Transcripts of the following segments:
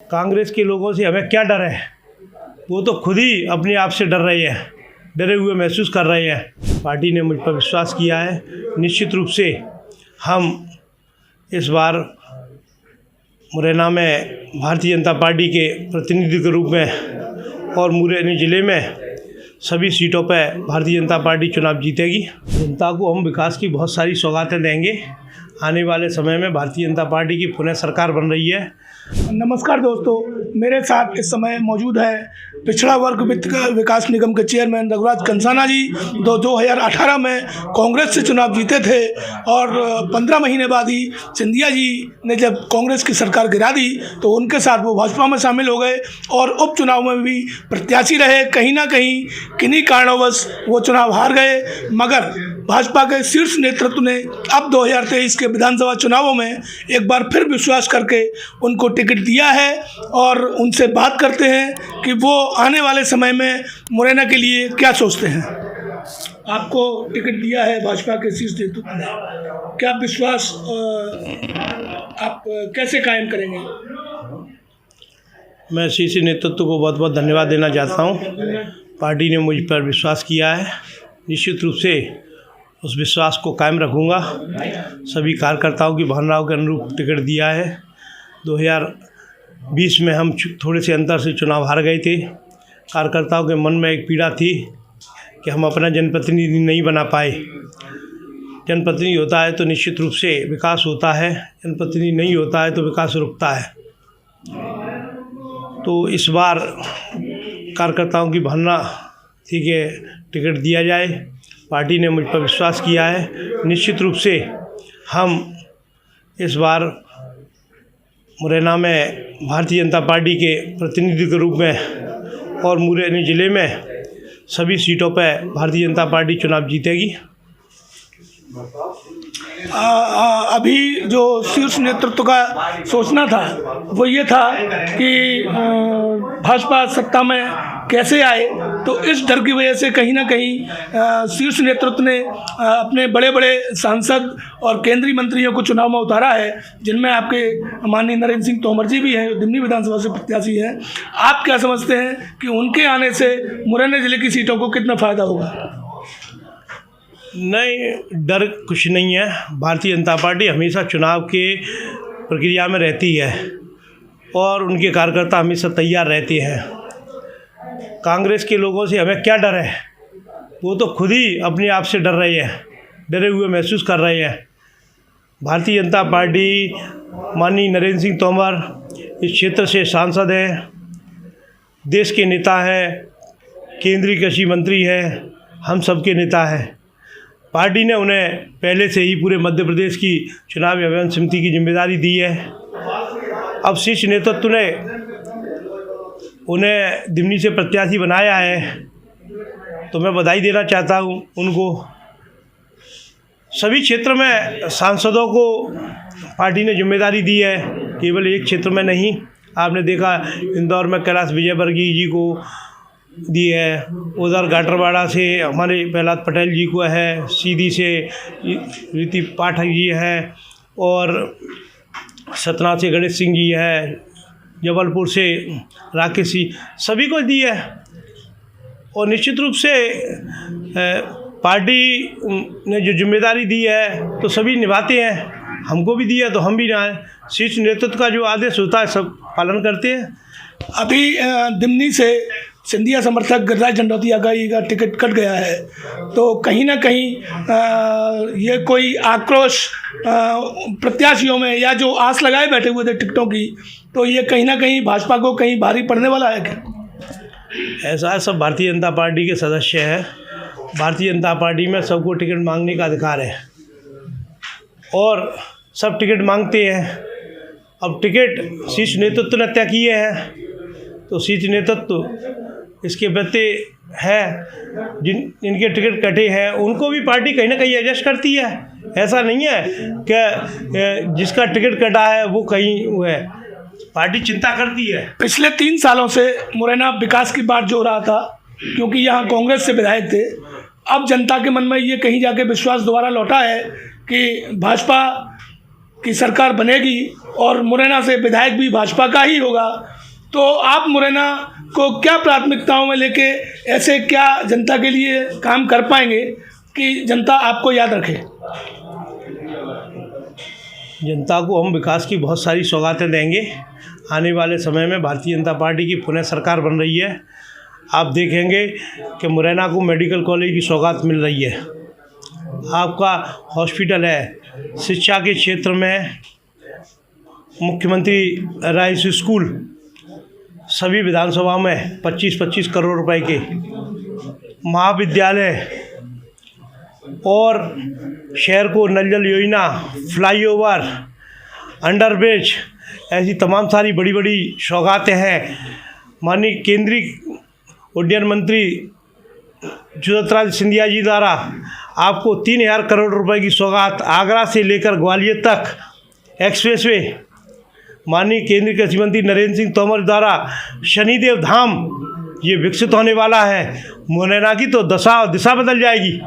कांग्रेस के लोगों से हमें क्या डर है। वो तो खुद ही अपने आप से डर रहे हैं, डरे हुए महसूस कर रहे हैं। पार्टी ने मुझ पर विश्वास किया है। निश्चित रूप से हम इस बार मुरैना में भारतीय जनता पार्टी के प्रतिनिधि के रूप में और मुरैना ज़िले में सभी सीटों पर भारतीय जनता पार्टी चुनाव जीतेगी। जनता को हम विकास की बहुत सारी सौगातें देंगे। आने वाले समय में भारतीय जनता पार्टी की पुनः सरकार बन रही है। नमस्कार दोस्तों, मेरे साथ इस समय मौजूद है पिछड़ा वर्ग वित्त विकास निगम के चेयरमैन रघुराज कंसाना जी। 2018 में कांग्रेस से चुनाव जीते थे और 15 महीने बाद ही सिंधिया जी ने जब कांग्रेस की सरकार गिरा दी तो उनके साथ वो भाजपा में शामिल हो गए और उपचुनाव में भी प्रत्याशी रहे। कहीं ना कहीं किन्हीं कारणोंवश वो चुनाव हार गए, मगर भाजपा के शीर्ष नेतृत्व ने अब 2023 के विधानसभा चुनावों में एक बार फिर विश्वास करके उनको टिकट दिया है और उनसे बात करते हैं कि वो आने वाले समय में मुरैना के लिए क्या सोचते हैं। आपको टिकट दिया है भाजपा के शीर्ष नेतृत्व ने, क्या विश्वास आप कैसे कायम करेंगे? मैं शीर्ष नेतृत्व को बहुत बहुत धन्यवाद देना चाहता हूँ। पार्टी ने मुझ पर विश्वास किया है। निश्चित रूप से उस विश्वास को कायम रखूँगा। सभी कार्यकर्ताओं की भावनाओं के अनुरूप टिकट दिया है। 2020 में हम थोड़े से अंतर से चुनाव हार गए थे। कार्यकर्ताओं के मन में एक पीड़ा थी कि हम अपना जनप्रतिनिधि नहीं बना पाए। जनप्रतिनिधि होता है तो निश्चित रूप से विकास होता है, जनप्रतिनिधि नहीं होता है तो विकास रुकता है। तो इस बार कार्यकर्ताओं की भावना थी कि टिकट दिया जाए। पार्टी ने मुझ पर विश्वास किया है। निश्चित रूप से हम इस बार मुरैना में भारतीय जनता पार्टी के प्रतिनिधि के रूप में और मुरैना ज़िले में सभी सीटों पर भारतीय जनता पार्टी चुनाव जीतेगी। अभी जो शीर्ष नेतृत्व का सोचना था वो ये था कि भाजपा सत्ता में कैसे आए, तो इस डर की वजह से कहीं ना कहीं शीर्ष नेतृत्व ने अपने बड़े बड़े सांसद और केंद्रीय मंत्रियों को चुनाव में उतारा है, जिनमें आपके माननीय नरेंद्र सिंह तोमर जी भी हैं, दिमनी विधानसभा से प्रत्याशी हैं। आप क्या समझते हैं कि उनके आने से मुरैना जिले की सीटों को कितना फ़ायदा होगा? नहीं, डर कुछ नहीं है। भारतीय जनता पार्टी हमेशा चुनाव के प्रक्रिया में रहती है और उनके कार्यकर्ता हमेशा तैयार रहते हैं। कांग्रेस के लोगों से हमें क्या डर है। वो तो खुद ही अपने आप से डर रहे हैं, डरे हुए महसूस कर रहे हैं। भारतीय जनता पार्टी माननीय नरेंद्र सिंह तोमर इस क्षेत्र से सांसद हैं, देश के नेता हैं, केंद्रीय कृषि मंत्री हैं, हम सबके नेता हैं। पार्टी ने उन्हें पहले से ही पूरे मध्य प्रदेश की चुनावी अभियान समिति की जिम्मेदारी दी है। अब शीर्ष नेतृत्व ने उन्हें दिमनी से प्रत्याशी बनाया है, तो मैं बधाई देना चाहता हूँ उनको। सभी क्षेत्र में सांसदों को पार्टी ने जिम्मेदारी दी है, केवल एक क्षेत्र में नहीं। आपने देखा इंदौर में कैलाश विजयवर्गीय जी को दी है, उधर गाटरवाड़ा से हमारे प्रहलाद पटेल जी को है, सीधी से रीति पाठक जी है और सतना से गणेश सिंह जी है, जबलपुर से राकेश जी, सभी को दी है। और निश्चित रूप से पार्टी ने जो जिम्मेदारी दी है तो सभी निभाते हैं। हमको भी दिया तो हम भी निभाएं। शीर्ष नेतृत्व का जो आदेश होता है सब पालन करते हैं। अभी दिमनी से सिंधिया समर्थक गिरिराज दंडौतिया का टिकट कट गया है, तो कहीं ना कहीं ये कोई आक्रोश प्रत्याशियों में या जो आस लगाए बैठे हुए थे टिकटों की, तो ये कहीं ना कहीं भाजपा को कहीं भारी पड़ने वाला है क्या? ऐसा है, सब भारतीय जनता पार्टी के सदस्य हैं। भारतीय जनता पार्टी में सबको टिकट मांगने का अधिकार है और सब टिकट मांगते हैं। अब टिकट शीर्ष नेतृत्व ने तय किए हैं तो शीर्ष नेतृत्व इसके प्रति है। जिनके टिकट कटे हैं उनको भी पार्टी कहीं ना कहीं एडजस्ट करती है। ऐसा नहीं है कि जिसका टिकट कटा है वो कहीं वो है, पार्टी चिंता करती है। पिछले 3 सालों से मुरैना विकास की बात जो रहा था, क्योंकि यहाँ कांग्रेस से विधायक थे, अब जनता के मन में ये कहीं जाके विश्वास दोबारा लौटा है कि भाजपा की सरकार बनेगी और मुरैना से विधायक भी भाजपा का ही होगा, तो आप मुरैना को क्या प्राथमिकताओं में लेके ऐसे क्या जनता के लिए काम कर पाएंगे कि जनता आपको याद रखे? जनता को हम विकास की बहुत सारी सौगातें देंगे। आने वाले समय में भारतीय जनता पार्टी की पुनः सरकार बन रही है। आप देखेंगे कि मुरैना को मेडिकल कॉलेज की सौगात मिल रही है, आपका हॉस्पिटल है। शिक्षा के क्षेत्र में मुख्यमंत्री राइस स्कूल, सभी विधानसभा में 25-25 करोड़ रुपए के महाविद्यालय और शहर को नल जल योजना, फ्लाईओवर, अंडरब्रिज, ऐसी तमाम सारी बड़ी बड़ी सौगातें हैं। माननीय केंद्रीय उड्डयन मंत्री जगतराज सिंधिया जी द्वारा आपको 3000 करोड़ रुपए की सौगात, आगरा से लेकर ग्वालियर तक एक्सप्रेसवे, माननीय केंद्रीय कृषि मंत्री नरेंद्र सिंह तोमर द्वारा शनिदेव धाम ये विकसित होने वाला है। मुरैना की तो दशा और दिशा बदल जाएगी।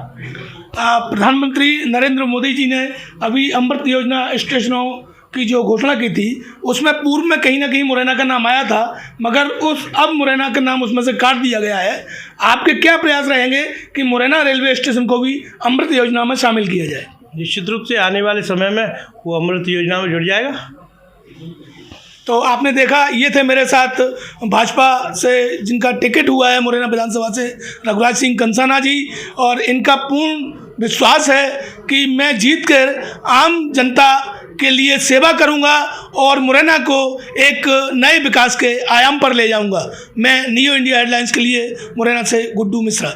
प्रधानमंत्री नरेंद्र मोदी जी ने अभी अमृत योजना स्टेशनों की जो घोषणा की थी, उसमें पूर्व में कहीं ना कहीं मुरैना का नाम आया था, मगर अब मुरैना का नाम उसमें से काट दिया गया है। आपके क्या प्रयास रहेंगे कि मुरैना रेलवे स्टेशन को भी अमृत योजना में शामिल किया जाए? निश्चित रूप से आने वाले समय में वो अमृत योजना में जुड़ जाएगा। तो आपने देखा, ये थे मेरे साथ भाजपा से जिनका टिकट हुआ है मुरैना विधानसभा से, रघुराज सिंह कंसाना जी, और इनका पूर्ण विश्वास है कि मैं जीत कर आम जनता के लिए सेवा करूंगा और मुरैना को एक नए विकास के आयाम पर ले जाऊंगा। मैं न्यू इंडिया हेडलाइंस के लिए मुरैना से गुड्डू मिश्रा।